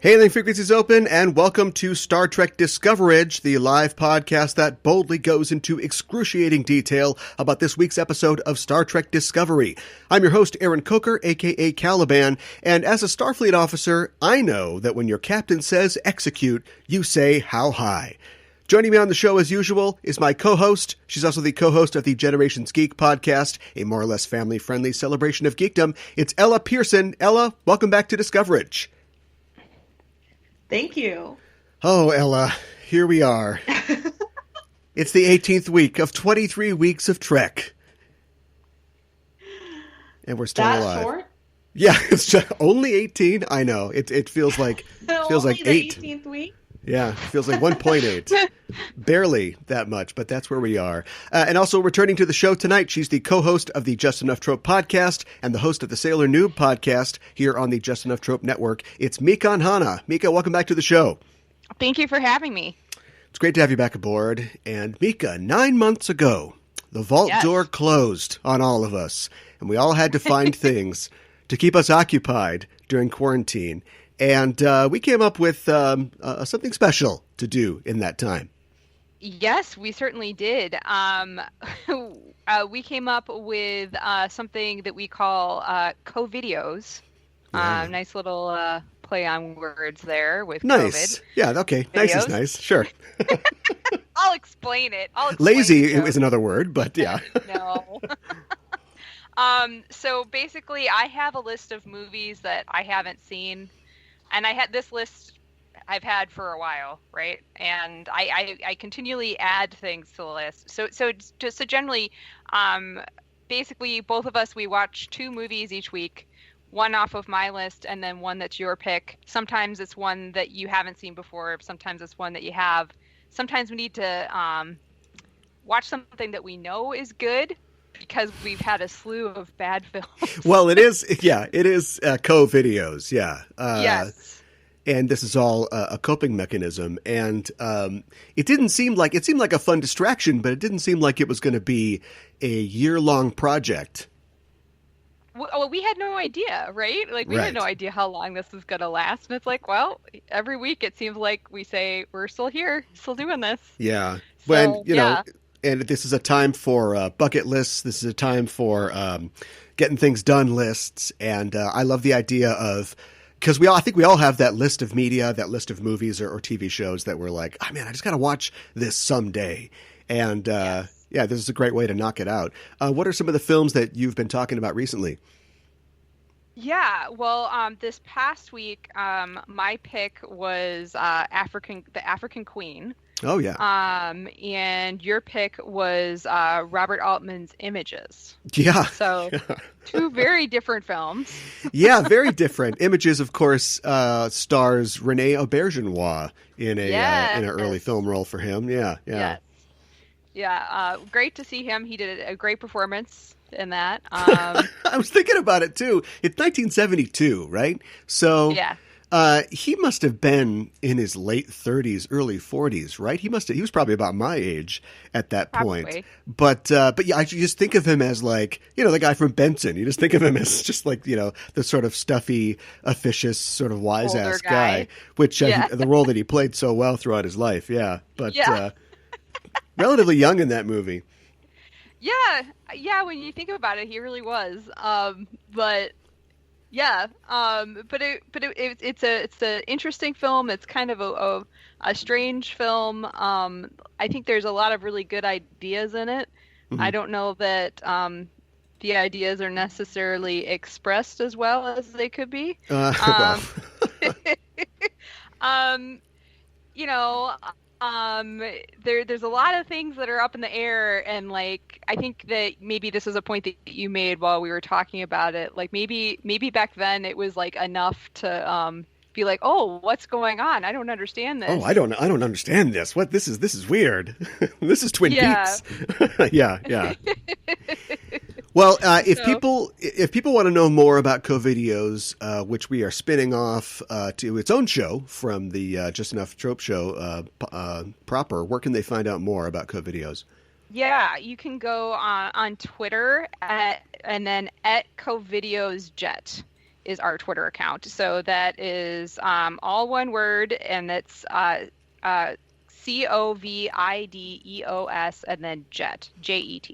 Hailing frequencies open, and welcome to Star Trek Discoverage, the live podcast that boldly goes into excruciating detail about this week's episode of Star Trek Discovery. I'm your host, Aaron Coker, aka Caliban, and as a Starfleet officer, I know that when your captain says execute, you say how high. Joining me on the show as usual is my co-host. She's also the co-host of the Generations Geek podcast, a more or less family-friendly celebration of geekdom. It's Ella Pearson. Ella, welcome back to Discoverage. Thank you. Oh, Ella, here we are. It's the 18th week of 23 weeks of Trek. And we're still alive. Short? Yeah, it's just only 18. I know. It feels like only like the 8. 18th week? Yeah, it feels like 1.8. Barely that much, but that's where we are. And also returning to the show tonight, she's the co-host of the Just Enough Trope podcast and the host of the Sailor Noob podcast here on the Just Enough Trope network. It's Mika and Hana. Mika, welcome back to the show. Thank you for having me. It's great to have you back aboard. And Mika, 9 months ago, the vault door closed on all of us, and we all had to find things to keep us occupied during quarantine. And we came up with something special to do in that time. Yes, we certainly did. We came up with something that we call co-videos. Yeah. Nice little play on words there with nice. COVID. Yeah, okay. Videos. Nice is nice. Sure. I'll explain it. Lazy is another word, but yeah. No. So basically, I have a list of movies that I haven't seen. And I had this list I've had for a while, right? And I continually add things to the list. So generally, basically, both of us, we watch 2 movies each week, one off of my list and then one that's your pick. Sometimes it's one that you haven't seen before. Sometimes it's one that you have. Sometimes we need to watch something that we know is good, because we've had a slew of bad films. Well, it is co-videos, yeah. Yes. And this is all a coping mechanism. And it seemed like a fun distraction, but it didn't seem like it was going to be a year-long project. Well, we had no idea, right? Like, we had no idea how long this was going to last. And it's like, well, every week it seems like we say, we're still here, still doing this. Yeah. So, when, you know... And this is a time for bucket lists. This is a time for getting things done lists. And I love the idea of, because I think we all have that list of media, that list of movies or TV shows that we're like, oh man, I just got to watch this someday. And yeah, this is a great way to knock it out. What are some of the films that you've been talking about recently? Yeah, well, this past week, my pick was the African Queen. Oh, yeah. And your pick was Robert Altman's Images. Yeah. So 2 very different films. Yeah, very different. Images, of course, stars Rene Auberjonois in an early film role for him. Yeah. Yes. Yeah, great to see him. He did a great performance in that. I was thinking about it, too. It's 1972, right? So... Yeah. He must have been in his late 30s, early 40s, right? He was probably about my age at that point. But yeah, I just think of him as like, the guy from Benson. You just think of him as just like, the sort of stuffy, officious, sort of wise ass guy, which the role that he played so well throughout his life. Yeah. But relatively young in that movie. Yeah. When you think about it, he really was. But yeah, but it's an interesting film. It's kind of a strange film. I think there's a lot of really good ideas in it. Mm-hmm. I don't know that the ideas are necessarily expressed as well as they could be. There's a lot of things that are up in the air, and like I think that maybe this is a point that you made while we were talking about it. Like maybe back then it was like enough to be like, oh, what's going on? I don't understand this. Oh, I don't understand this. What this is weird. This is Twin Peaks. Yeah. Well, if people want to know more about co-videos, which we are spinning off to its own show from the Just Enough Trope show proper, where can they find out more about co-videos? Yeah, you can go on Twitter and then at co-videosjet. is our Twitter account. So that is all one word, and it's COVIDEOS and then JET, JET.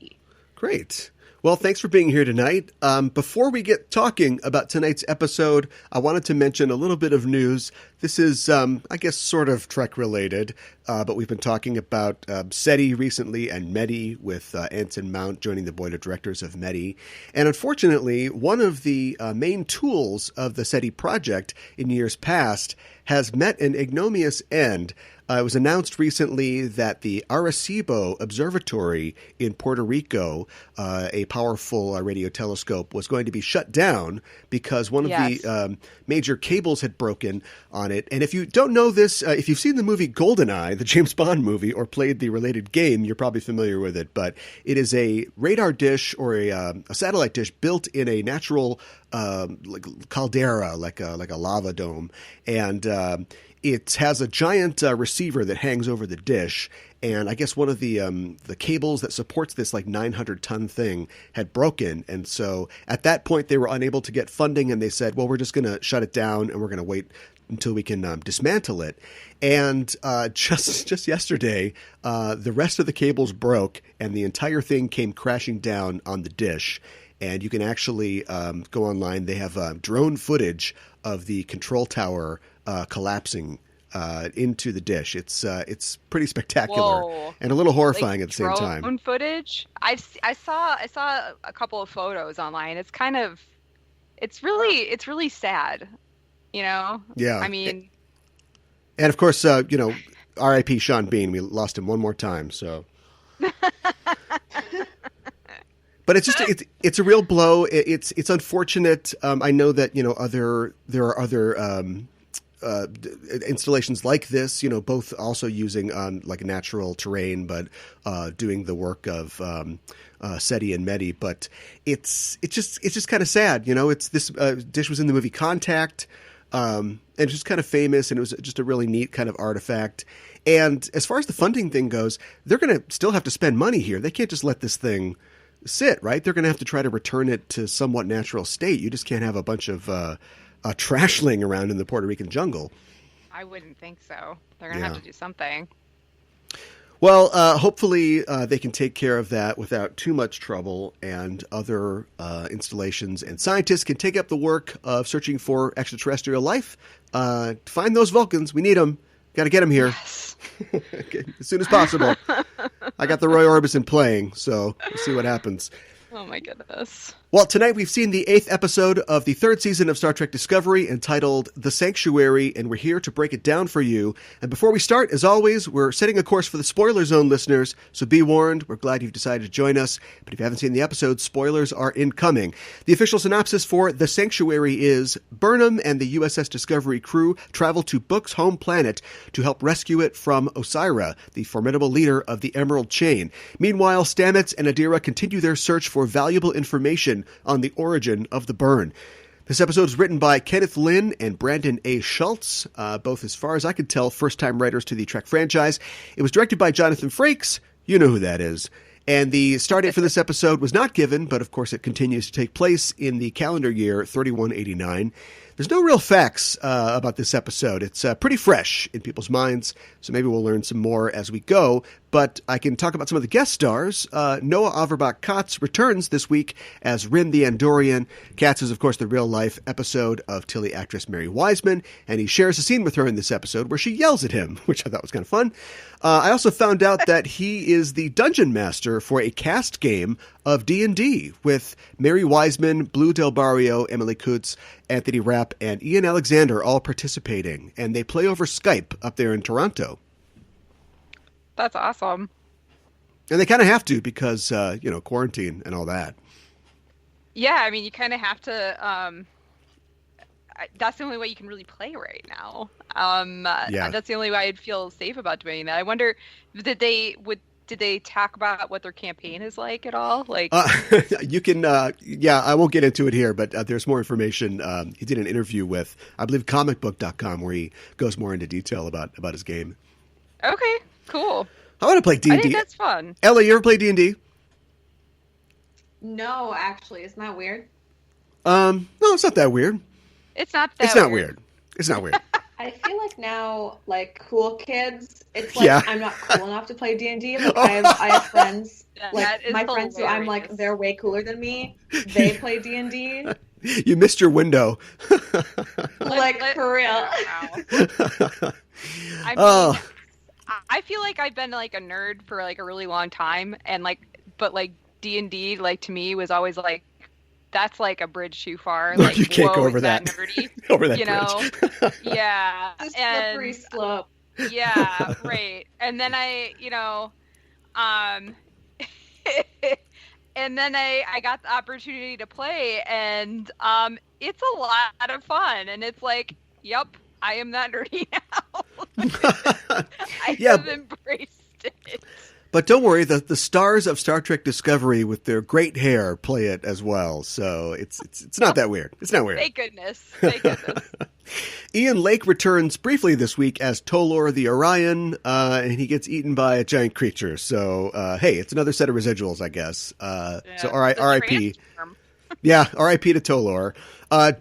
Great. Well, thanks for being here tonight. Before we get talking about tonight's episode, I wanted to mention a little bit of news. This is, I guess, sort of Trek related, but we've been talking about SETI recently and METI with Anson Mount joining the board of directors of METI. And unfortunately, one of the main tools of the SETI project in years past has met an ignominious end. It was announced recently that the Arecibo Observatory in Puerto Rico, a powerful radio telescope, was going to be shut down because one of the major cables had broken on it. And if you don't know this, if you've seen the movie GoldenEye, the James Bond movie, or played the related game, you're probably familiar with it. But it is a radar dish or a satellite dish built in a natural like caldera, like a lava dome, and it has a giant receiver that hangs over the dish, and I guess one of the cables that supports this like 900-ton thing had broken, and so at that point they were unable to get funding, and they said, well, we're just going to shut it down, and we're going to wait until we can dismantle it. And just yesterday, the rest of the cables broke, and the entire thing came crashing down on the dish. And you can actually go online. They have drone footage of the control tower collapsing into the dish. It's pretty spectacular. Whoa. And a little horrifying Like at the same time. Drone footage. I saw a couple of photos online. It's kind of, it's really sad. You know. Yeah. I mean. And of course, R.I.P. Sean Bean. We lost him one more time. So. But it's just it's a real blow. It's unfortunate. I know that there are other installations like this. Both also using like natural terrain, but doing the work of SETI and METI. But it's just kind of sad. It's this dish was in the movie Contact, and it's just kind of famous, and it was just a really neat kind of artifact. And as far as the funding thing goes, they're going to still have to spend money here. They can't just let this thing sit, right? They're going to have to try to return it to somewhat natural state. You just can't have a bunch of trash laying around in the Puerto Rican jungle. I wouldn't think so. They're going to have to do something. Well, hopefully they can take care of that without too much trouble, and other installations and scientists can take up the work of searching for extraterrestrial life. Find those Vulcans. We need them. Got to get them here. Yes. As soon as possible. I got the Roy Orbison playing, so we'll see what happens. Oh my goodness. Well, tonight we've seen the 8th episode of the 3rd season of Star Trek Discovery, entitled The Sanctuary, and we're here to break it down for you. And before we start, as always, we're setting a course for the spoiler zone listeners, so be warned. We're glad you've decided to join us, but if you haven't seen the episode, spoilers are incoming. The official synopsis for The Sanctuary is: Burnham and the USS Discovery crew travel to Book's home planet to help rescue it from Osira, the formidable leader of the Emerald Chain. Meanwhile, Stamets and Adira continue their search for valuable information on the origin of the burn. This episode is written by Kenneth Lynn and Brandon A. Schultz, both, as far as I could tell, first-time writers to the Trek franchise. It was directed by Jonathan Frakes. You know who that is. And the start date for this episode was not given, but of course it continues to take place in the calendar year 3189. There's no real facts about this episode. It's pretty fresh in people's minds, so maybe we'll learn some more as we go. But I can talk about some of the guest stars. Noah Auerbach-Katz returns this week as Rin the Andorian. Katz is, of course, the real-life episode of Tilly actress Mary Wiseman, and he shares a scene with her in this episode where she yells at him, which I thought was kind of fun. I also found out that he is the dungeon master for a cast game of D&D with Mary Wiseman, Blue Del Barrio, Emily Kutz, Anthony Rapp, and Ian Alexander all participating. And they play over Skype up there in Toronto. That's awesome. And they kind of have to because, quarantine and all that. Yeah, I mean, you kind of have to... that's the only way you can really play right now. That's the only way I'd feel safe about doing that. I wonder, did they talk about what their campaign is like at all? Like, you can, I won't get into it here, but there's more information. He did an interview with, I believe, comicbook.com, where he goes more into detail about his game. Okay, cool. I want to play D&D. I think that's fun. Ellie, you ever play D&D? No, actually. Isn't that weird? No, it's not that weird. It's not that It's not weird. weird. It's not weird. I feel like now, like cool kids, it's like Yeah. I'm not cool enough to play D&D. Like I have Oh, friends, like That is my friends who I'm like hilarious. they're way cooler than me. They play D&D. you missed your window. Like for real. Wow. I mean, Oh, I feel like I've been like a nerd for like a really long time, and but like D&D, like to me was always like that's like a bridge too far. Like, you can't go whoa, over is that. nerdy? Over that You know? bridge. Yeah, It's a slippery and slope. yeah, right. And then um, and then I got the opportunity to play, and it's a lot of fun, and it's like, yep, I am that nerdy now. I Yeah. have embraced it. But don't worry, the stars of Star Trek Discovery with their great hair play it as well. So it's not that weird. It's not weird. Thank goodness. Thank goodness. Ian Lake returns briefly this week as Tolor the Orion, and he gets eaten by a giant creature. So, hey, it's another set of residuals, I guess. So R.I.P. Transform. Yeah, R.I.P. to Tolor.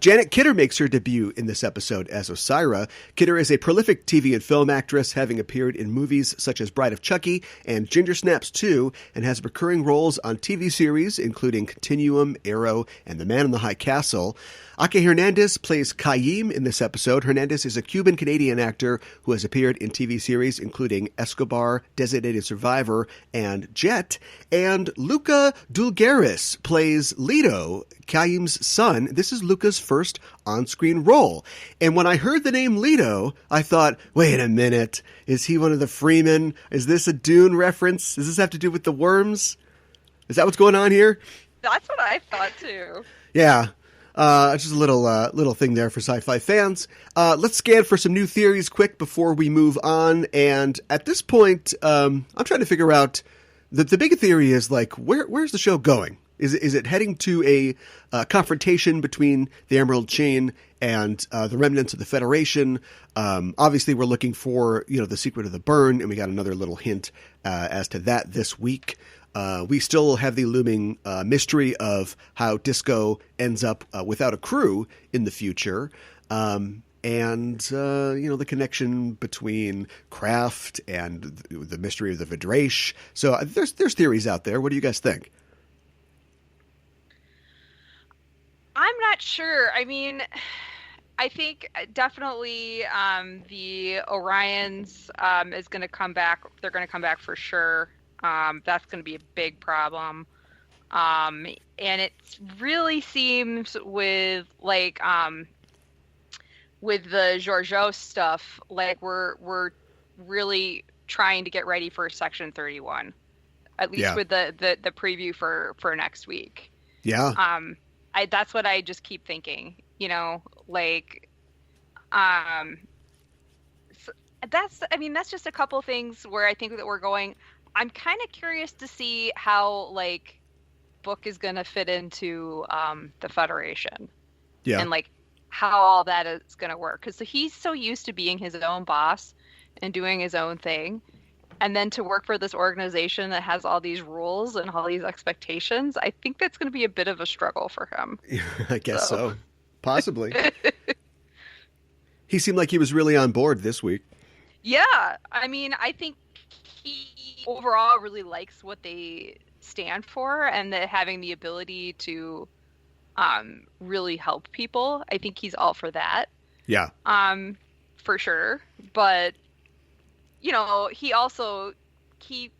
Janet Kidder makes her debut in this episode as Osira. Kidder is a prolific TV and film actress, having appeared in movies such as Bride of Chucky and Ginger Snaps 2, and has recurring roles on TV series including Continuum, Arrow, and The Man in the High Castle. Ake Hernandez plays Kayim in this episode. Hernandez is a Cuban-Canadian actor who has appeared in TV series including Escobar, Designated Survivor, and Jet. And Luca Dulgaris plays Leto, Kayim's son. This is Luca's first on-screen role. And when I heard the name Leto, I thought, wait a minute, is he one of the Freemen? Is this a Dune reference? Does this have to do with the worms? Is that what's going on here? That's what I thought too. Yeah. Just a little thing there for sci-fi fans. Let's scan for some new theories quick before we move on. And at this point, I'm trying to figure out the big theory is like, where's the show going? Is it heading to a confrontation between the Emerald Chain and the remnants of the Federation? Obviously, we're looking for the secret of the burn, and we got another little hint as to that this week. We still have the looming mystery of how Disco ends up without a crew in the future. And the connection between Kraft and the mystery of the Vidrash. So there's theories out there. What do you guys think? I'm not sure. I mean, I think definitely the Orions is going to come back. They're going to come back for sure. That's going to be a big problem. And it really seems with with the Georgiou stuff, like we're really trying to get ready for Section 31, at least with the preview for next week. Yeah. That's what I just keep thinking, so that's just a couple things where I think that we're going. I'm kind of curious to see how Book is going to fit into the Federation, and how all that is going to work, because he's so used to being his own boss and doing his own thing, and then to work for this organization that has all these rules and all these expectations. I think that's going to be a bit of a struggle for him. I guess so. Possibly. He seemed like he was really on board this week. Yeah, I mean, I think he overall really likes what they stand for, and that having the ability to really help people. I think he's all for that. Yeah. For sure. But he also he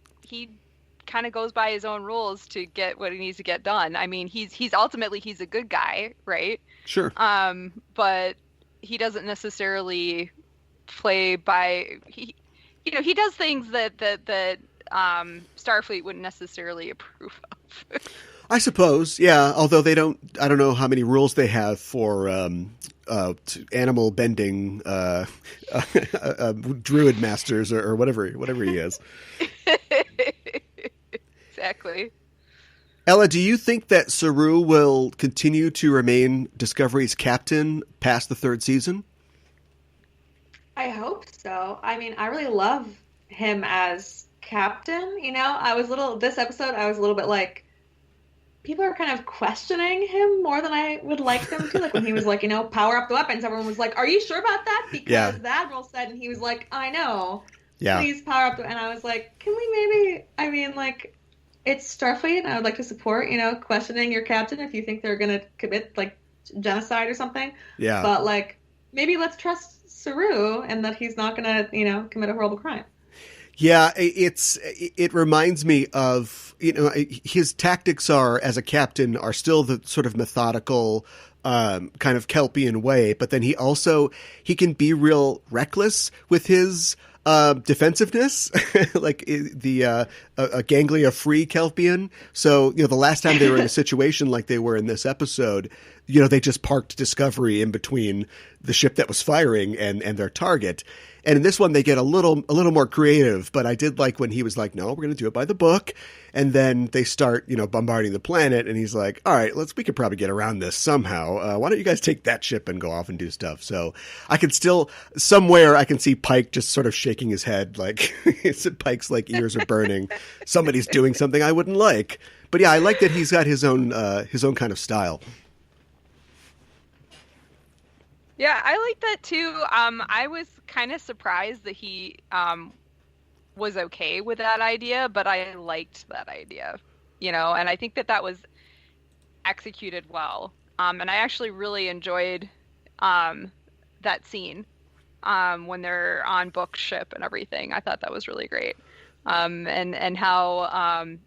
kind of goes by his own rules to get what he needs to get done. I mean, he's ultimately he's a good guy, right? Sure. But he doesn't necessarily play by he does things that Starfleet wouldn't necessarily approve of. I suppose, yeah. Although I don't know how many rules they have for animal bending druid masters or whatever he is. Exactly. Ella, do you think that Saru will continue to remain Discovery's captain past the third season? I hope so. I mean, I really love him as captain. This episode, I was a little bit like, people are kind of questioning him more than I would like them to. Like when he was like, power up the weapons, everyone was like, "Are you sure about that?" Yeah. Because the admiral said, and he was like, "I know. Yeah. Please power up." And I was like, "Can we maybe? I mean, like, it's Starfleet, and I would like to support, questioning your captain if you think they're gonna commit like genocide or something. Yeah. But like, maybe let's trust Saru and that he's not gonna, commit a horrible crime." Yeah, it reminds me of, his tactics as a captain are still the sort of methodical, kind of Kelpian way, but then he can be real reckless with his defensiveness, like a ganglia free Kelpian. So, the last time they were in a situation like they were in this episode, they just parked Discovery in between the ship that was firing and their target. And in this one, they get a little more creative, but I did like when he was like, "No, we're going to do it by the book." And then they start, bombarding the planet. And he's like, "All right, we could probably get around this somehow. Why don't you guys take that ship and go off and do stuff?" So I can somewhere I can see Pike just sort of shaking his head. Like Pike's like ears are burning. Somebody's doing something I wouldn't like. But yeah, I like that he's got his own kind of style. Yeah, I like that too. I was kind of surprised that he was okay with that idea, but I liked that idea, and I think that was executed well. And I actually really enjoyed that scene when they're on book ship and everything. I thought that was really great. And how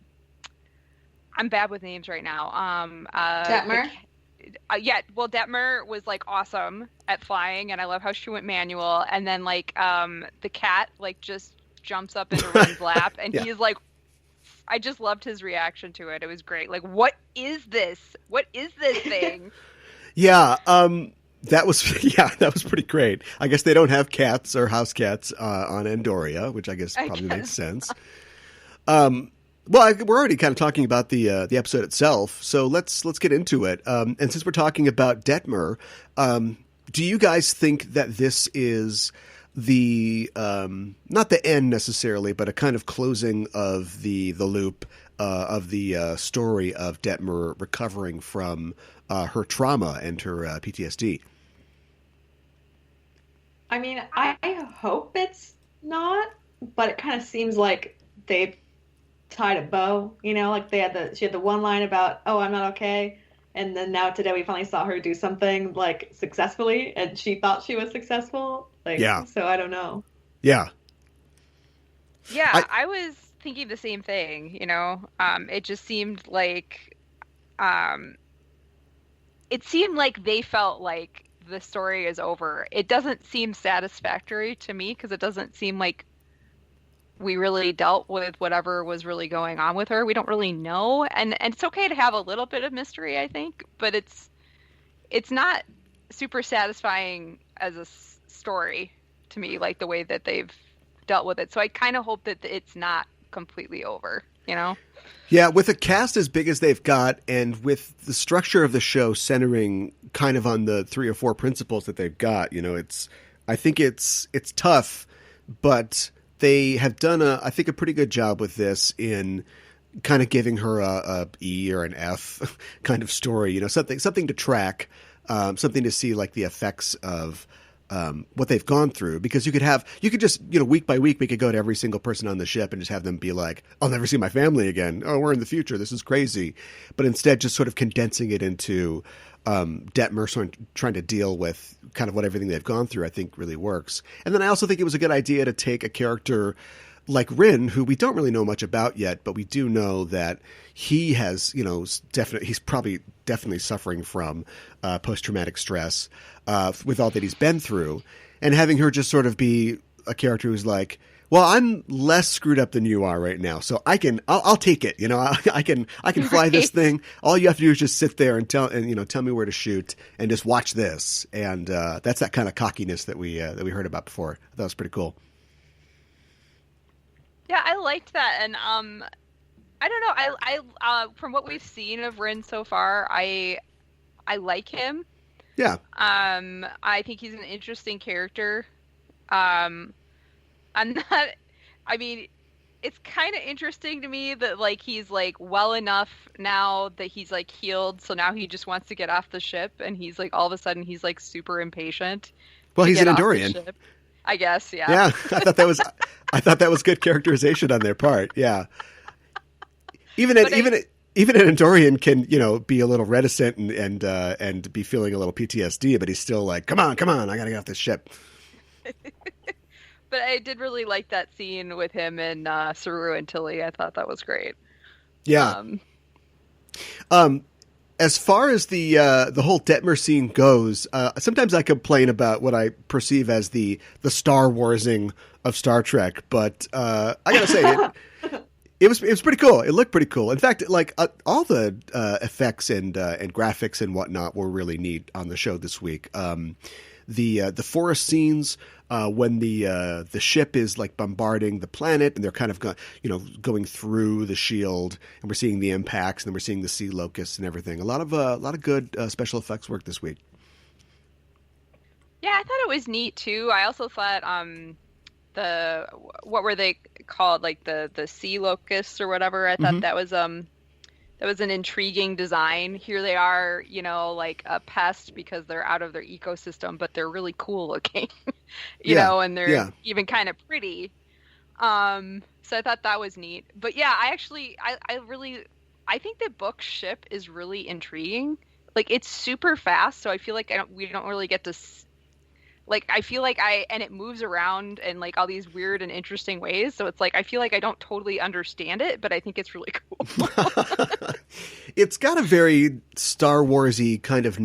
I'm bad with names right now. Detmer? Yeah, well, Detmer was like awesome at flying, and I love how she went manual. And then like the cat like just jumps up into Ren's lap, and Yeah. he's like, I just loved his reaction to it. It was great. Like, what is this? What is this thing? Yeah, that was pretty great. I guess they don't have cats or house cats on Andoria, which I guess probably makes sense. Well, we're already kind of talking about the episode itself, so let's get into it. And since we're talking about Detmer, do you guys think that this is the not the end necessarily, but a kind of closing of the loop of the story of Detmer recovering from her trauma and her PTSD? I mean, I hope it's not, but it kind of seems like they tied a bow, like she had the one line about, "Oh, I'm not okay." And then now today we finally saw her do something like successfully, and she thought she was successful. Like, Yeah. So I don't know. Yeah. Yeah, I was thinking the same thing, it just seemed like they felt like the story is over. It doesn't seem satisfactory to me because it doesn't seem like we really dealt with whatever was really going on with her. We don't really know, and it's okay to have a little bit of mystery, I think, but it's not super satisfying as a story to me, like the way that they've dealt with it. So I kind of hope that it's not completely over, Yeah, with a cast as big as they've got, and with the structure of the show centering kind of on the 3 or 4 principles that they've got, I think it's tough, but they have done I think a pretty good job with this in kind of giving her a E or an F kind of story, something to track, something to see like the effects of what they've gone through, because you could just, week by week, we could go to every single person on the ship and just have them be like, "I'll never see my family again. Oh, we're in the future. This is crazy." But instead just sort of condensing it into Detmer sort of trying to deal with kind of what everything they've gone through, I think really works. And then I also think it was a good idea to take a character like Rin, who we don't really know much about yet, but we do know that he has, he's probably definitely suffering from post-traumatic stress with all that he's been through, and having her just sort of be a character who's like, "Well, I'm less screwed up than you are right now, so I'll take it. I can fly this thing. All you have to do is just sit there and tell me where to shoot and just watch this." And that's that kind of cockiness that we heard about before. That was pretty cool. Yeah, I liked that, and I don't know. I from what we've seen of Rin so far, I like him. Yeah. I think he's an interesting character. I'm not. I mean, it's kind of interesting to me that like he's like well enough now that he's like healed, so now he just wants to get off the ship, and he's like all of a sudden he's like super impatient Well, to he's get an off the Andorian. ship. I guess, yeah. Yeah, I thought that was good characterization on their part. Yeah. Even an Andorian can, be a little reticent and be feeling a little PTSD, but he's still like, come on, I gotta get off this ship. But I did really like that scene with him and Saru and Tilly. I thought that was great. Yeah. As far as the whole Detmer scene goes, sometimes I complain about what I perceive as the Star Warsing of Star Trek, but I gotta say it was pretty cool. It looked pretty cool. In fact, like all the effects and graphics and whatnot were really neat on the show this week. The forest scenes when the ship is like bombarding the planet and they're kind of going through the shield, and we're seeing the impacts, and then we're seeing the sea locusts and everything. A lot of good special effects work this week. Yeah, I thought it was neat too. I also thought what were they called, like the sea locusts or whatever. I thought that was an intriguing design. Here they are, like a pest because they're out of their ecosystem, but they're really cool looking, and they're even kind of pretty. So I thought that was neat. But yeah, I think the book ship is really intriguing. Like it's super fast, so I feel like we don't really get to. Like, I feel like and it moves around in like all these weird and interesting ways. So it's like, I feel like I don't totally understand it, but I think it's really cool. It's got a very Star Wars-y kind of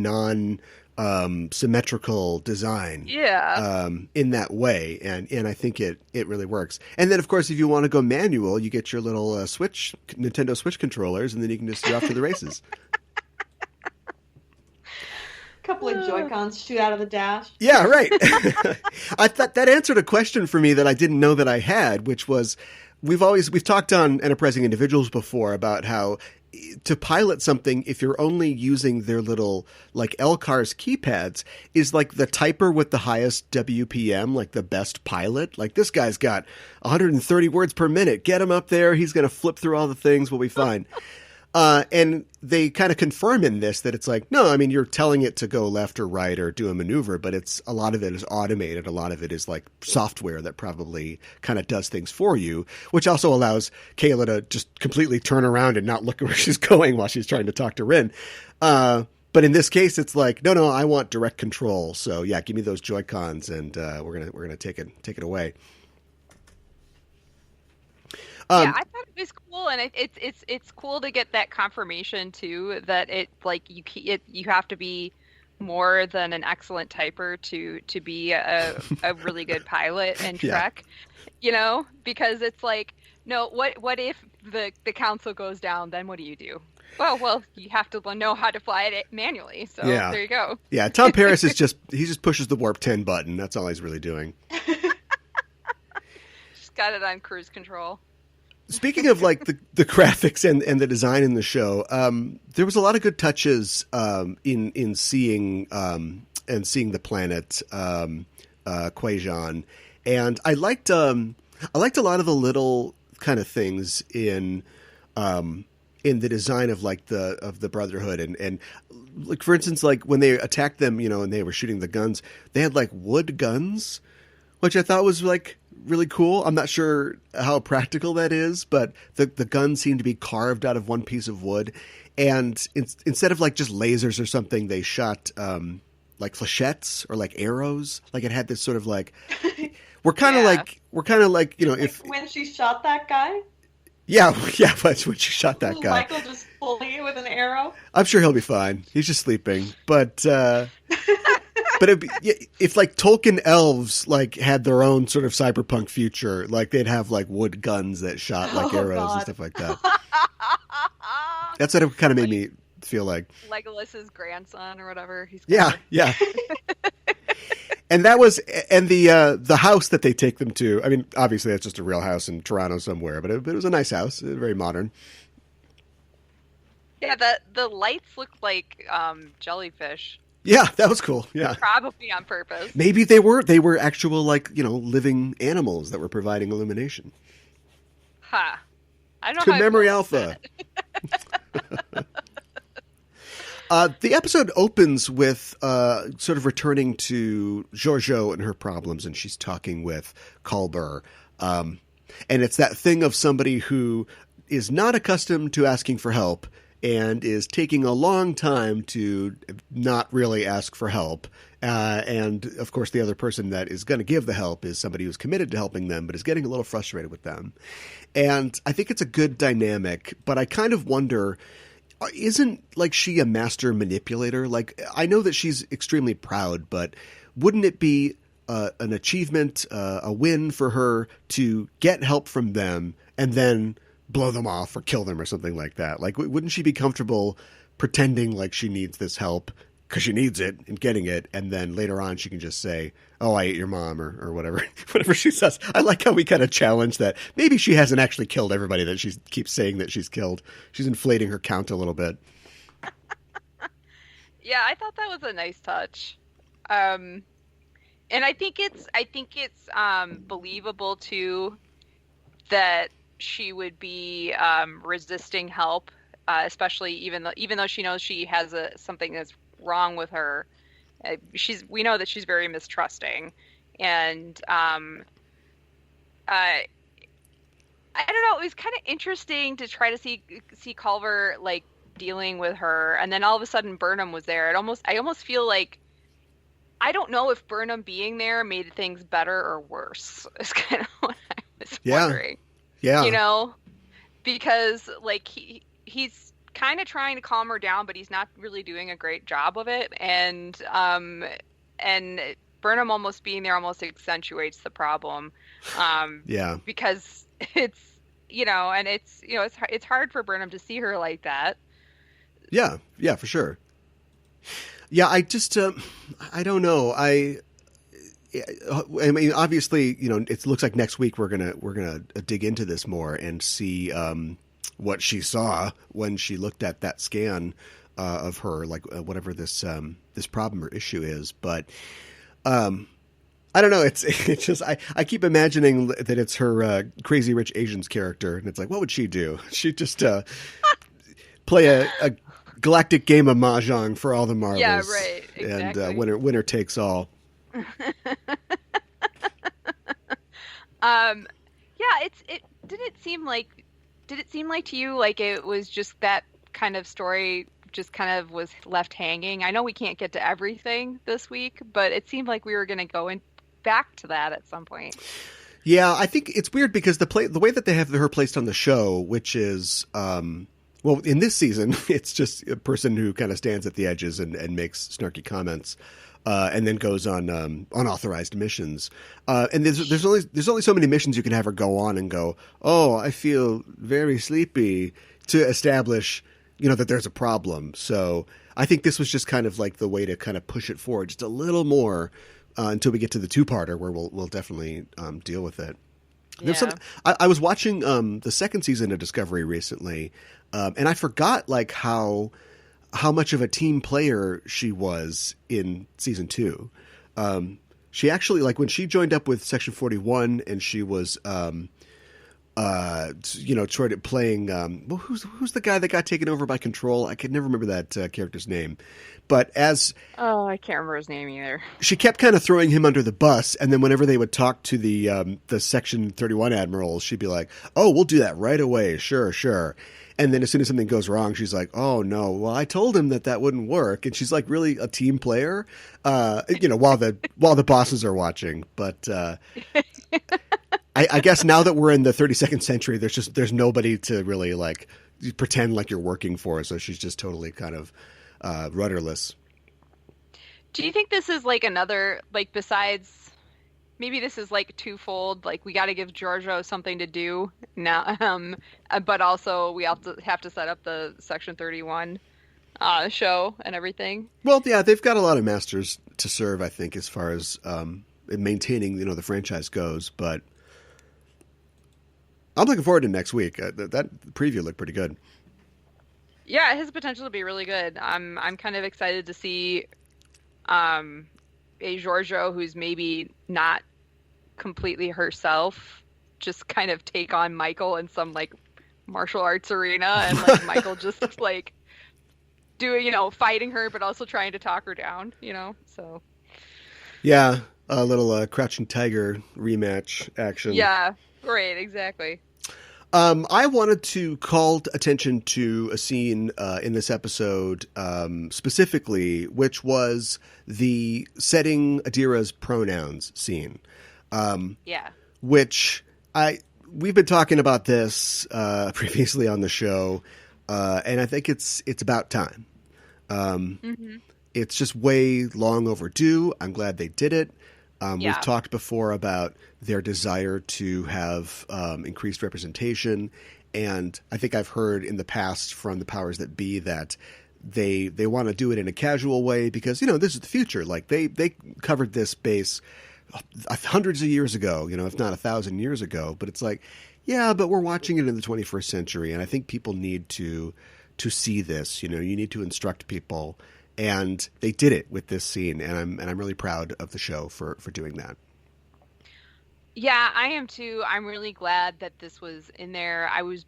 symmetrical design. Yeah. In that way. And I think it really works. And then of course, if you want to go manual, you get your little Nintendo Switch controllers, and then you can just go off to the races. Couple of Joy-Cons shoot out of the dash. Yeah, right. I thought that answered a question for me that I didn't know that I had, which was we've talked on Enterprising Individuals before about how to pilot something, if you're only using their little like LCARS keypads, is like the typer with the highest WPM, like the best pilot. Like this guy's got 130 words per minute. Get him up there. He's going to flip through all the things. We'll be fine. And they kind of confirm in this that it's like, no, I mean, you're telling it to go left or right or do a maneuver, but a lot of it is automated. A lot of it is like software that probably kind of does things for you, which also allows Kayla to just completely turn around and not look where she's going while she's trying to talk to Rin. But in this case, it's like, no, I want direct control. So yeah, give me those Joy-Cons and, we're going to take it away. Yeah, I thought it was cool, and it's cool to get that confirmation too that it like you have to be more than an excellent typer to be a really good pilot in Trek, because it's like, no, what if the council goes down, then what do you do? Well, you have to know how to fly it manually. So there you go. Yeah, Tom Paris he just pushes the warp 10 button. That's all he's really doing. Just got it on cruise control. Speaking of like the graphics and the design in the show, there was a lot of good touches in seeing the planet Quajon, and I liked a lot of the little kind of things in the design of like the Brotherhood and like for instance, like when they attacked them, and they were shooting the guns, they had like wood guns, which I thought was like really cool. I'm not sure how practical that is, but the guns seemed to be carved out of one piece of wood, and instead of like just lasers or something, they shot like flechettes or like arrows. Like it had this sort of like we're kind of like if when she shot that guy. Yeah, but when she shot that guy, Michael just pulling it with an arrow. I'm sure he'll be fine. He's just sleeping, but. But if like Tolkien elves like had their own sort of cyberpunk future, like they'd have like wood guns that shot like arrows and stuff like that. That's what it kind of made me feel like. Legolas's grandson or whatever. Yeah. And the house that they take them to. I mean, obviously that's just a real house in Toronto somewhere, but it was a nice house, very modern. Yeah, the lights looked like jellyfish. Yeah, that was cool. Yeah, probably on purpose. Maybe they were actual like living animals that were providing illumination. Ha. I don't To know how I Memory feel about Alpha. that. The episode opens with sort of returning to Giorgio and her problems, and she's talking with Culber. And it's that thing of somebody who is not accustomed to asking for help and is taking a long time to not really ask for help. And, of course, the other person that is going to give the help is somebody who's committed to helping them but is getting a little frustrated with them. And I think it's a good dynamic, but I kind of wonder, isn't, like, she a master manipulator? Like, I know that she's extremely proud, but wouldn't it be an achievement, a win for her to get help from them and then blow them off or kill them or something like that? Like, wouldn't she be comfortable pretending like she needs this help because she needs it and getting it, and then later on she can just say, oh, I ate your mom, or whatever, whatever she says. I like how we kind of challenge that. Maybe she hasn't actually killed everybody that she keeps saying that she's killed. She's inflating her count a little bit. Yeah, I thought that was a nice touch. And I think it's believable too that she would be resisting help, especially even though she knows she has something that's wrong with her. We know that she's very mistrusting, and I don't know. It was kind of interesting to try to see Culver like dealing with her, and then all of a sudden Burnham was there. I almost feel like, I don't know if Burnham being there made things better or worse. It's kind of what I was wondering. Yeah. You know, because like he's kind of trying to calm her down, but he's not really doing a great job of it. And Burnham almost being there almost accentuates the problem. Yeah. Because it's, and it's hard for Burnham to see her like that. Yeah, for sure. Yeah, I just, I don't know. I mean, obviously, it looks like next week we're gonna dig into this more and see what she saw when she looked at that scan of her, like whatever this problem or issue is. But I don't know. It's just I keep imagining that it's her Crazy Rich Asians character, and it's like, what would she do? She'd just play a galactic game of mahjong for all the marbles. Yeah, right. Exactly. And winner takes all. Yeah, it did it seem like to you like it was just that kind of story just kind of was left hanging? I know we can't get to everything this week, but it seemed like we were going to go back to that at some point. Yeah, I think it's weird because the way that they have her placed on the show, which is well, in this season, it's just a person who kind of stands at the edges and makes snarky comments, and then goes on unauthorized missions. And there's only so many missions you can have her go on and go, oh, I feel very sleepy, to establish, that there's a problem. So I think this was just kind of like the way to kind of push it forward just a little more until we get to the two-parter where we'll definitely deal with it. Yeah. I was watching the second season of Discovery recently, and I forgot like how much of a team player she was in season 2. She actually, like, when she joined up with Section 41 and she was sort of playing who's the guy that got taken over by Control? I can never remember that character's name. But I can't remember his name either. She kept kind of throwing him under the bus, and then whenever they would talk to the Section 31 admirals, she'd be like, "Oh, we'll do that right away. Sure." And then as soon as something goes wrong, she's like, "Oh no, well I told him that wouldn't work." And she's like really a team player, while the bosses are watching. But I guess now that we're in the 32nd century, there's nobody to really like pretend like you're working for. So she's just totally kind of rudderless. Do you think this is like another, like, besides, maybe this is like twofold, like we got to give Giorgio something to do now, but also we have to set up the Section 31 show and everything? Well, yeah, they've got a lot of masters to serve, I think, as far as maintaining, the franchise goes, but I'm looking forward to next week. That preview looked pretty good. Yeah, it has the potential to be really good. I'm kind of excited to see a Giorgio who's maybe not completely herself just kind of take on Michael in some like martial arts arena, and like Michael just like doing, fighting her, but also trying to talk her down, so. Yeah, a little Crouching Tiger rematch action. Yeah, right, exactly. I wanted to call attention to a scene in this episode specifically, which was the setting Adira's pronouns scene. Yeah. Which we've been talking about this previously on the show, and I think it's about time. It's just way long overdue. I'm glad they did it. We've talked before about their desire to have increased representation, and I think I've heard in the past from the powers that be that they want to do it in a casual way because, this is the future. Like they covered this base hundreds of years ago, if not 1,000 years ago, but it's like, yeah, but we're watching it in the 21st century, and I think people need to see this. You need to instruct people. And they did it with this scene, and I'm really proud of the show for doing that. Yeah, I am too. I'm really glad that this was in there. I was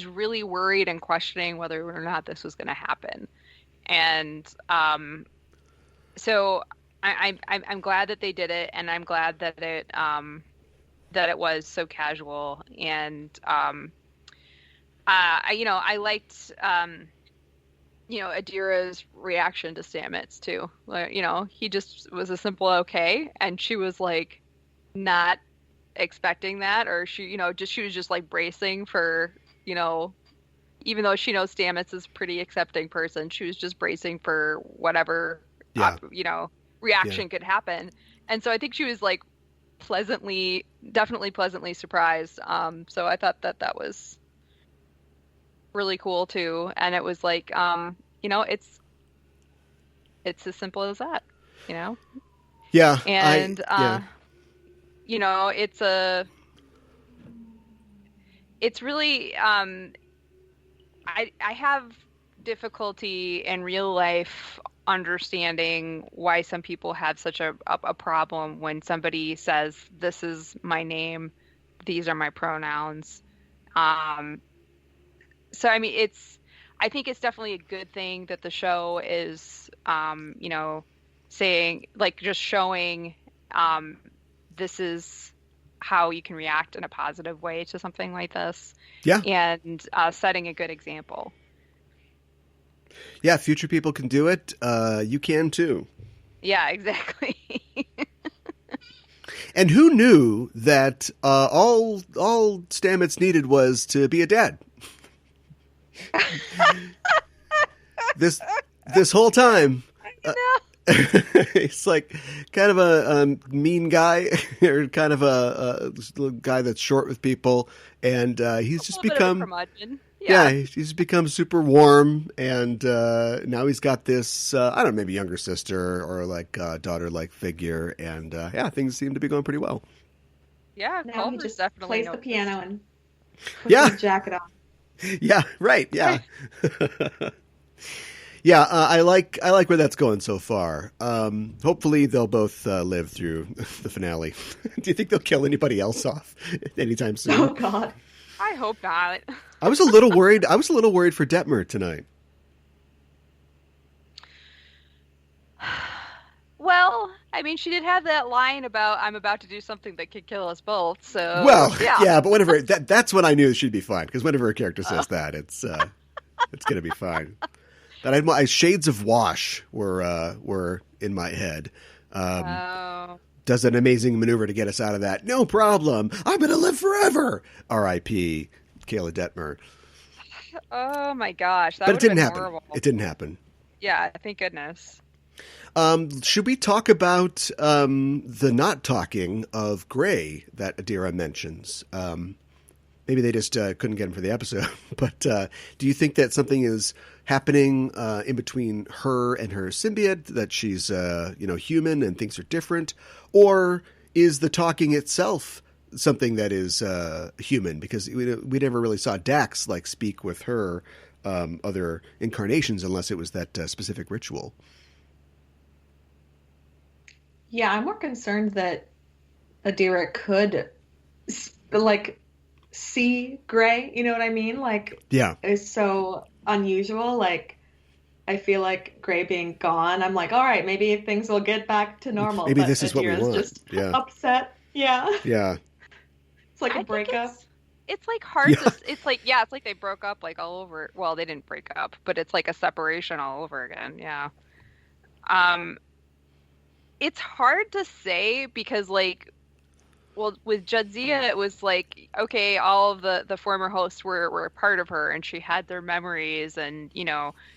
really worried and questioning whether or not this was going to happen, and so I'm glad that they did it, and I'm glad that it was so casual, and I liked. Adira's reaction to Stamets too. He just was a simple okay, and she was like not expecting that, or she was just like bracing for, even though she knows Stamets is a pretty accepting person, she was just bracing for whatever reaction could happen. And so I think she was like definitely pleasantly surprised. So I thought that was really cool too, and it was like it's as simple as that, yeah, and it's really I have difficulty in real life understanding why some people have such a problem when somebody says, this is my name, these are my pronouns. So, I mean, I think it's definitely a good thing that the show is, saying, like, just showing this is how you can react in a positive way to something like this. Yeah. And setting a good example. Yeah, future people can do it. You can too. Yeah, exactly. And who knew that all Stamets needed was to be a dad? This whole time, he's like kind of a mean guy, or kind of a guy that's short with people, and he's just become he's become super warm, and now he's got this I don't know, maybe younger sister or like daughter-like figure, and things seem to be going pretty well. Yeah, now he just definitely plays the piano and puts his jacket on. Yeah, right. Yeah. Yeah, I like where that's going so far. Hopefully they'll both live through the finale. Do you think they'll kill anybody else off anytime soon? Oh God. I hope not. I was a little worried. For Detmer tonight. Well, I mean, she did have that line about, I'm about to do something that could kill us both. So, yeah, but whenever that's when I knew she'd be fine, because whenever a character says that, it's going to be fine. That my shades of Wash were in my head. Does an amazing maneuver to get us out of that. No problem. I'm going to live forever. R.I.P. Kayla Detmer. Oh my gosh, but it didn't happen. Horrible. It didn't happen. Yeah, thank goodness. Should we talk about the not talking of Gray that Adira mentions? Maybe they just couldn't get him for the episode. But do you think that something is happening in between her and her symbiote, that she's human and things are different? Or is the talking itself something that is human? Because we never really saw Dax speak with her other incarnations unless it was that specific ritual. Yeah, I'm more concerned that Adira could like see gray. You know what I mean? Like, Yeah. it's so unusual. Like, I feel like Gray being gone. I'm like, all right, maybe things will get back to normal. Maybe But this is what we Adira's want. just Yeah. upset. Yeah, Yeah. it's like I a think breakup. it's like hard Yeah. it's like it's like they broke up like all over. Well, they didn't break up, but it's like a separation all over again. Yeah. Um, it's hard to say because like well, with Jadzia, it was like, okay, all of the former hosts were a part of her and she had their memories and,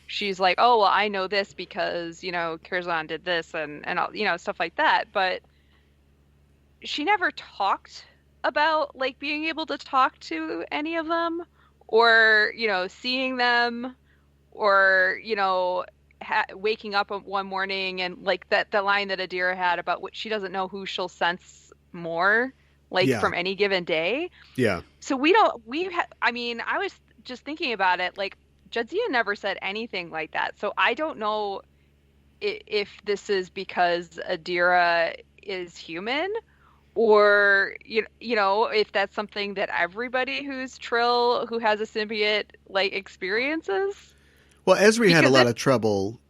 she's like, oh, well, I know this because, Curzon did this and all, stuff like that. But she never talked about like being able to talk to any of them or, seeing them or, waking up one morning and like that line that Adira had about what she doesn't know who she'll sense more like Yeah. from any given day. Yeah. So I mean, I was just thinking about it like Jadzia never said anything like that. So I don't know if this is because Adira is human or if that's something that everybody who's Trill who has a symbiote like experiences. Well, Esri had a Because lot of trouble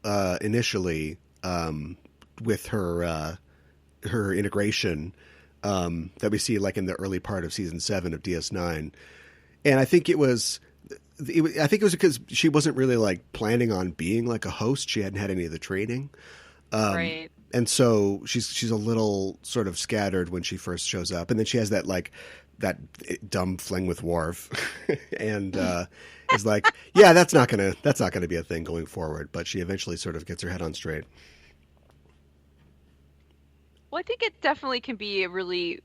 initially with her integration that we see like in the early part of season 7 of DS9, and I think it was because she wasn't really like planning on being like a host. She hadn't had any of the training, Right. and so she's a little sort of scattered when she first shows up, and then she has that dumb fling with Worf, and is like, yeah, that's not gonna be a thing going forward. But she eventually sort of gets her head on straight. Well, I think it definitely can be a really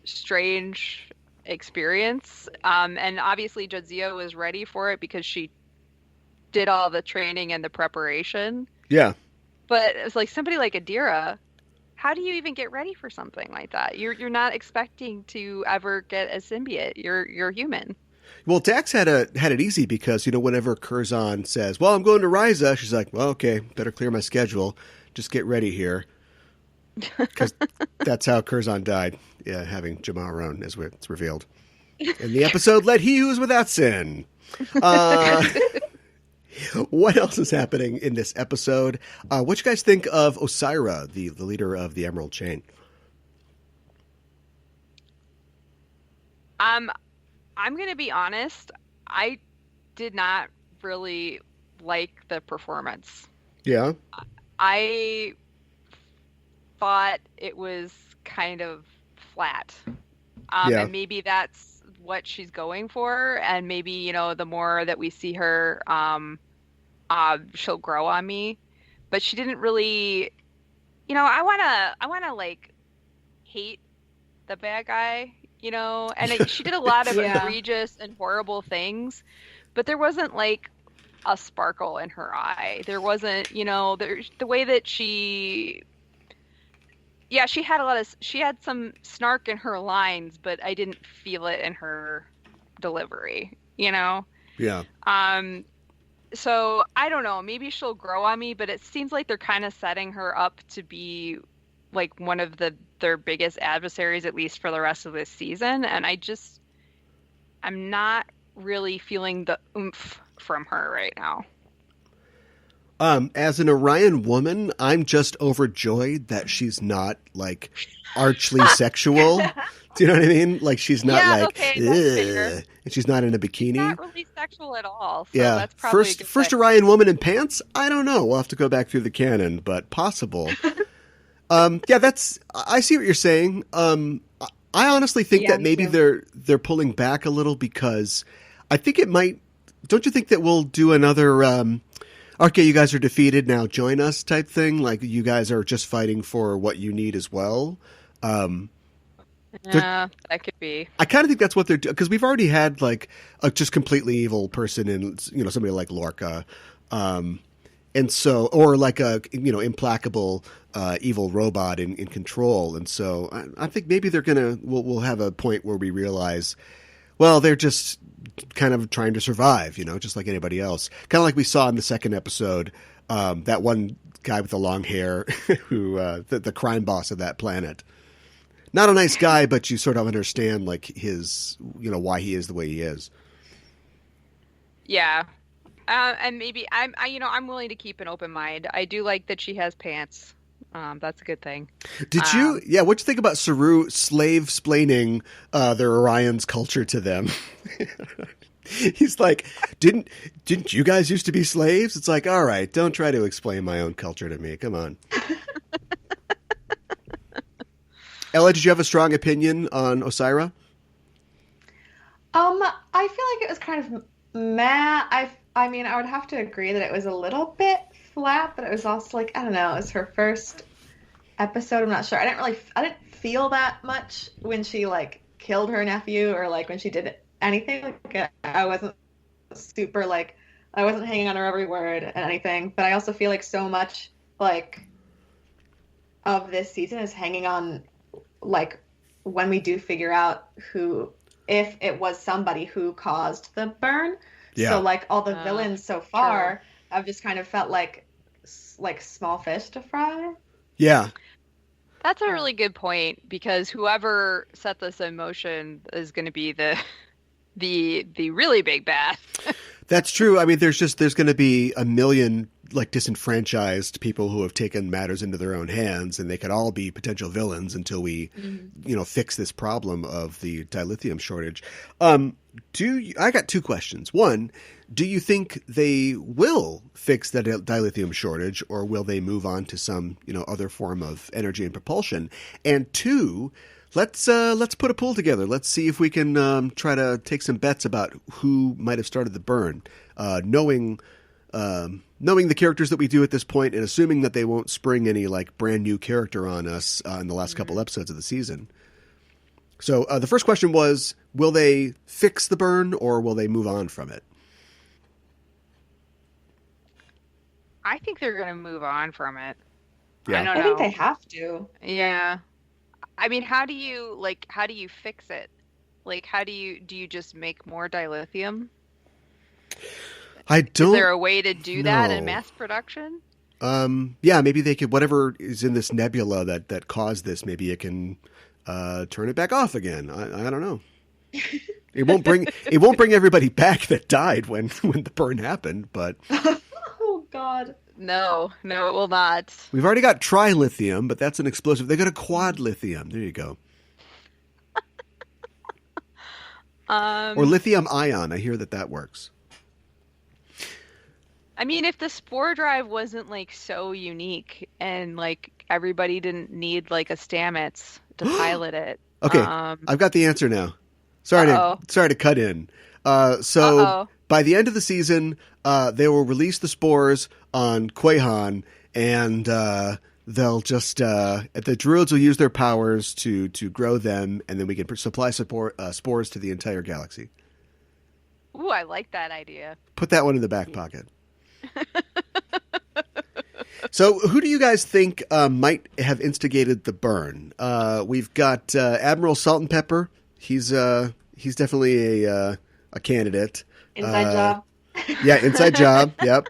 strange experience. And obviously Jadzia was ready for it because she did all the training and the preparation. Yeah. But it's like somebody like Adira, how do you even get ready for something like that? You're not expecting to ever get a symbiote. You're human. Well, Dax had it easy because, whenever Curzon says, well, I'm going to Ryza, she's like, well, okay, better clear my schedule. Just get ready here. Because that's how Curzon died, having Jamaron, as it's revealed. In the episode, Let He Who Is Without Sin. What else is happening in this episode? What you guys think of Osira, the leader of the Emerald Chain? I'm going to be honest. I did not really like the performance. Yeah? I thought it was kind of flat. Yeah. And maybe that's what she's going for. And maybe, the more that we see her, she'll grow on me. But she didn't really, I want to like hate the bad guy, and she did a lot of Yeah. egregious and horrible things, but there wasn't like a sparkle in her eye. There wasn't, the way that she had some snark in her lines, but I didn't feel it in her delivery, Yeah. So I don't know, maybe she'll grow on me, but it seems like they're kind of setting her up to be like one of their biggest adversaries, at least for the rest of this season. And I'm not really feeling the oomph from her right now. As an Orion woman, I'm just overjoyed that she's not like archly sexual. Do you know what I mean? Like she's not like, okay, that's fair. And she's not in a bikini. Not really sexual at all. So Yeah, that's probably a good first thing. Orion woman in pants. I don't know. We'll have to go back through the canon, but possible. I see what you're saying. I honestly think that me maybe too. they're pulling back a little because I think it might. Don't you think that we'll do another? Okay, you guys are defeated now. Join us, type thing. Like you guys are just fighting for what you need as well. Yeah, that could be. I kind of think that's what they're doing because we've already had like a just completely evil person in somebody like Lorca, and so or like a implacable evil robot in control, and so I think maybe we'll have a point where we realize, well, they're just kind of trying to survive, just like anybody else. Kind of like we saw in the second episode, that one guy with the long hair who the crime boss of that planet. not a nice guy, but you sort of understand like his, why he is the way he is. Yeah. And maybe I'm willing to keep an open mind. I do like that she has pants. That's a good thing. Did you? Yeah. What'd you think about Saru slave-splaining their Orion's culture to them? He's like, didn't you guys used to be slaves? It's like, all right, don't try to explain my own culture to me. Come on. Ella, did you have a strong opinion on Osira? I feel like it was kind of meh. I mean, I would have to agree that it was a little bit flat, but it was also like, I don't know, it was her first episode. I'm not sure. I didn't feel that much when she like killed her nephew or like when she did anything. Like I wasn't super like, I wasn't hanging on her every word and anything, but I also feel like so much like of this season is hanging on like when we do figure out if it was somebody who caused the burn. Yeah. So like all the villains so far, true. I've just kind of felt like small fish to fry. Yeah. That's a really good point, because whoever set this in motion is going to be the really big bad. That's true. I mean, there's going to be a million like disenfranchised people who have taken matters into their own hands, and they could all be potential villains until we, fix this problem of the dilithium shortage. I got two questions. One, do you think they will fix the dilithium shortage, or will they move on to some, other form of energy and propulsion? And two, let's put a pool together. Let's see if we can try to take some bets about who might have started the burn, knowing the characters that we do at this point, and assuming that they won't spring any like brand new character on us in the last couple episodes of the season. So the first question was, will they fix the burn or will they move on from it? I think they're going to move on from it. Yeah. I don't know. I think they have to. Yeah. I mean, how do you fix it? Like, do you just make more dilithium? I don't. Is there a way to do that in know. mass production? Yeah, maybe they could, whatever is in this nebula that caused this, maybe it can turn it back off again. I don't know. It won't bring everybody back that died when the burn happened, but Oh God. No, it will not. we've already got trilithium, but that's an explosive. They got a quad lithium. There you go. Or lithium ion. I hear that works. I mean, if the spore drive wasn't like so unique and like everybody didn't need like a Stamets to pilot it. Okay, I've got the answer now. Sorry to cut in. So by the end of the season, they will release the spores on Quahan, and they'll just the druids will use their powers to grow them, and then we can supply spores to the entire galaxy. Ooh, I like that idea. Put that one in the back pocket. So who do you guys think might have instigated the burn? We've got Admiral Salt and Pepper. He's definitely a candidate. Inside job. Yeah, inside job. Yep.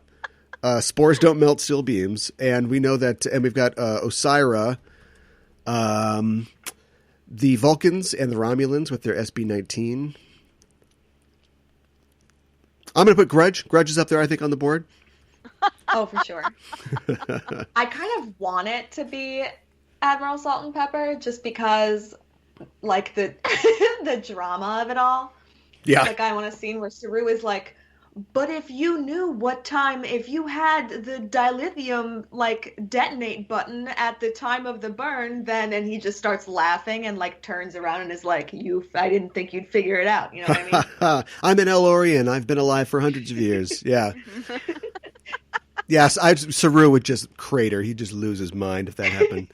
Spores don't melt steel beams, and we know that. And we've got Osira, the Vulcans, and the Romulans with their SB-19. I'm going to put Grudge. Grudge is up there, I think, on the board. Oh, for sure. I kind of want it to be Admiral Salt and Pepper just because, like, the the drama of it all. Yeah. Like, I want a scene where Saru is like, but if you knew what time, if you had the dilithium, like, detonate button at the time of the burn, then, and he just starts laughing and, like, turns around and is like, I didn't think you'd figure it out. You know what I mean? I'm an El-Orian. I've been alive for hundreds of years. Yeah. Yes, Saru would just crater. He'd just lose his mind if that happened.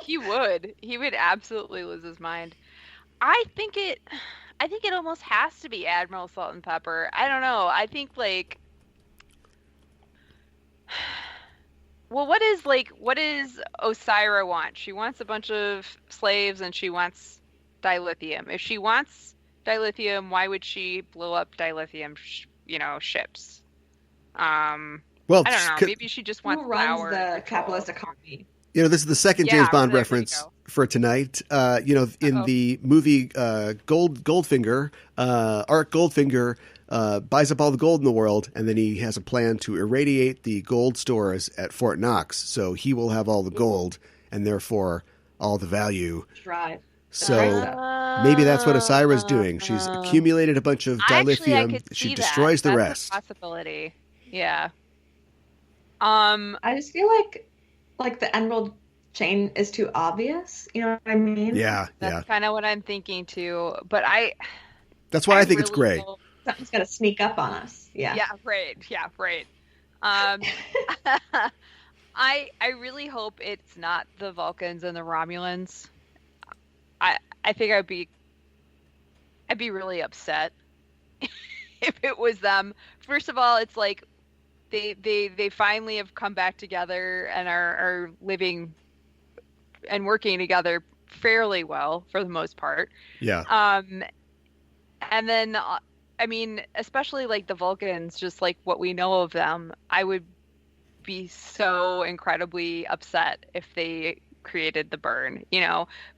He would. He would absolutely lose his mind. I think it almost has to be Admiral Salt and Pepper. I don't know. I think like, well, what does Osira want? She wants a bunch of slaves and she wants dilithium. If she wants dilithium, why would she blow up dilithium, ships? Well, I don't know. Maybe she just wants Who runs power. the capitalist economy? This is the second James Bond there you reference. go. for tonight. In the movie Goldfinger, Art Goldfinger buys up all the gold in the world, and then he has a plan to irradiate the gold stores at Fort Knox, so he will have all the gold and therefore all the value. Right. So maybe that's what Osira's doing. She's accumulated a bunch of dilithium. She destroys the rest. That's a possibility. Yeah. I just feel like the emerald chain is too obvious. You know what I mean? Yeah, That's kind of what I'm thinking too. But that's why I think it's great. Something's gonna sneak up on us. Yeah. Yeah. Right. Yeah. Right. I really hope it's not the Vulcans and the Romulans. I think I'd be really upset if it was them. First of all, it's like they finally have come back together and are living and working together fairly well for the most part. Yeah. And then I mean, especially like the Vulcans, just like what we know of them, I would be so incredibly upset if they created the burn,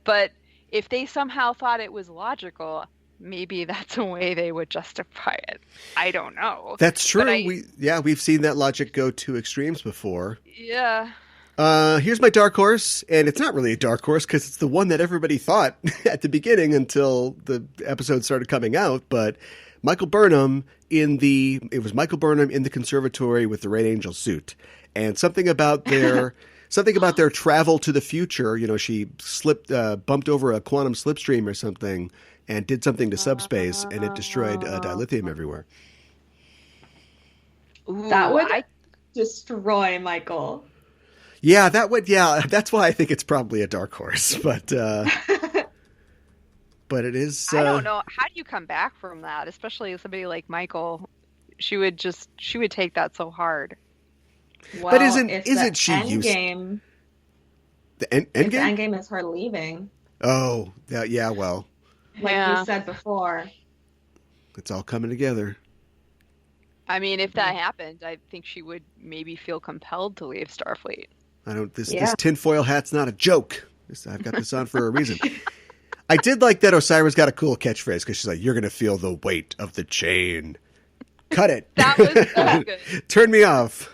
but if they somehow thought it was logical, maybe that's a way they would justify it. I don't know. That's true. We've seen that logic go to extremes before. Yeah. Here's my dark horse, and it's not really a dark horse because it's the one that everybody thought at the beginning until the episode started coming out. But Michael Burnham in the conservatory with the Red Angel suit, and something about their travel to the future. She bumped over a quantum slipstream or something, and did something to subspace, and it destroyed dilithium everywhere. Ooh, that would destroy Michael. Yeah, that would. Yeah, that's why I think it's probably a dark horse. But but it is. I don't know. How do you come back from that? Especially somebody like Michael, she would take that so hard. Well, but isn't she used? The end game? The end game is her leaving. Oh, yeah. Well, like we said before, it's all coming together. I mean, if that happened, I think she would maybe feel compelled to leave Starfleet. This tinfoil hat's not a joke. I've got this on for a reason. I did like that Osira's got a cool catchphrase because she's like, "You're going to feel the weight of the chain." Cut it. That was good. Turn me off.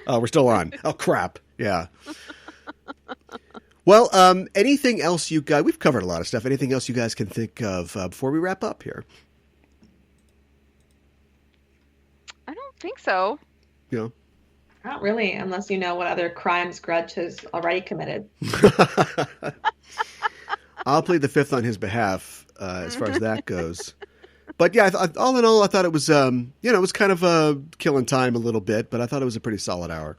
Oh, we're still on. Oh, crap. Yeah. Well, anything else you guys... We've covered a lot of stuff. Anything else you guys can think of before we wrap up here? I don't think so. Not really, unless you know what other crimes Grudge has already committed. I'll plead the fifth on his behalf as far as that goes. But yeah, all in all, I thought it was, it was kind of killing time a little bit, but I thought it was a pretty solid hour.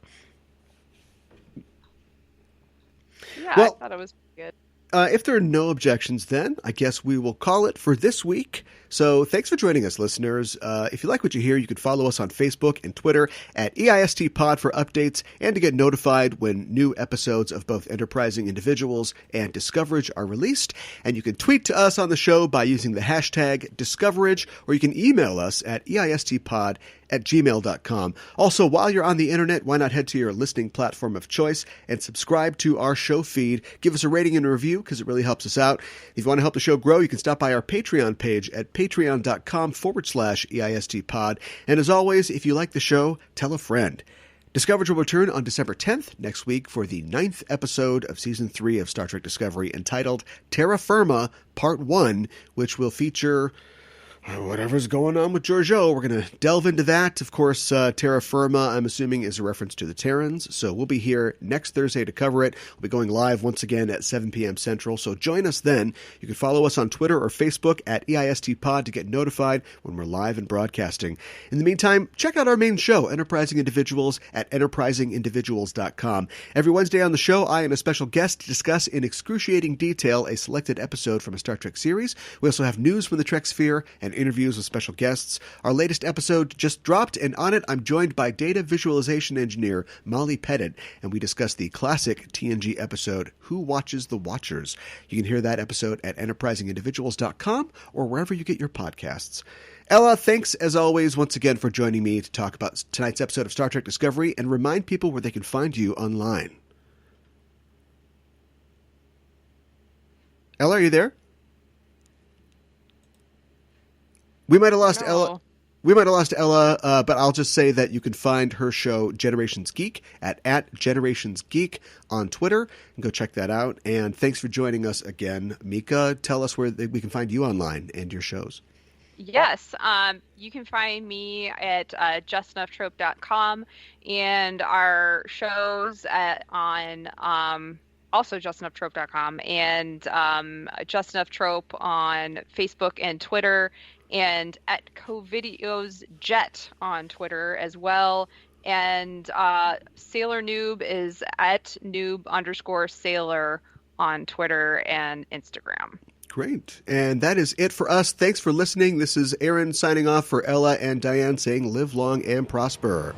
Yeah, well, I thought it was good. If there are no objections, then I guess we will call it for this week. So thanks for joining us, listeners. If you like what you hear, you can follow us on Facebook and Twitter at EISTPod for updates and to get notified when new episodes of both Enterprising Individuals and Discoverage are released. And you can tweet to us on the show by using the hashtag Discoverage, or you can email us at EISTPod@gmail.com. Also, while you're on the internet, why not head to your listening platform of choice and subscribe to our show feed. Give us a rating and a review because it really helps us out. If you want to help the show grow, you can stop by our Patreon page at patreon.com/EISTpod. And as always, if you like the show, tell a friend. Discoverage will return on December 10th next week for the 9th episode of Season 3 of Star Trek Discovery entitled Terra Firma Part 1, which will feature whatever's going on with Georgiou. We're going to delve into that. Of course, Terra Firma, I'm assuming, is a reference to the Terrans. So we'll be here next Thursday to cover it. We'll be going live once again at 7 p.m. Central. So join us then. You can follow us on Twitter or Facebook at EISTPod to get notified when we're live and broadcasting. In the meantime, check out our main show, Enterprising Individuals, at enterprisingindividuals.com. Every Wednesday on the show, I and a special guest discuss in excruciating detail a selected episode from a Star Trek series. We also have news from the Trek sphere and interviews with special guests. Our latest episode just dropped, and on it I'm joined by data visualization engineer Molly Pettit, and we discuss the classic TNG episode, Who Watches the Watchers? You can hear that episode at enterprisingindividuals.com or wherever you get your podcasts. Ella, thanks as always once again for joining me to talk about tonight's episode of Star Trek Discovery and remind people where they can find you online. Ella, are you there? We might have lost No. Ella. We might have lost Ella, but I'll just say that you can find her show Generations Geek at Generations Geek on Twitter. And go check that out. And thanks for joining us again. Mika, tell us where we can find you online and your shows. Yes, you can find me at justenoughtrope.com and our shows on also justenoughtrope.com and Just Enough Trope on Facebook and Twitter, and at Covideos Jet on Twitter as well. And Sailor Noob is at noob_sailor on Twitter and Instagram. Great. And that is it for us. Thanks for listening. This is Aaron signing off for Ella and Diane saying live long and prosper.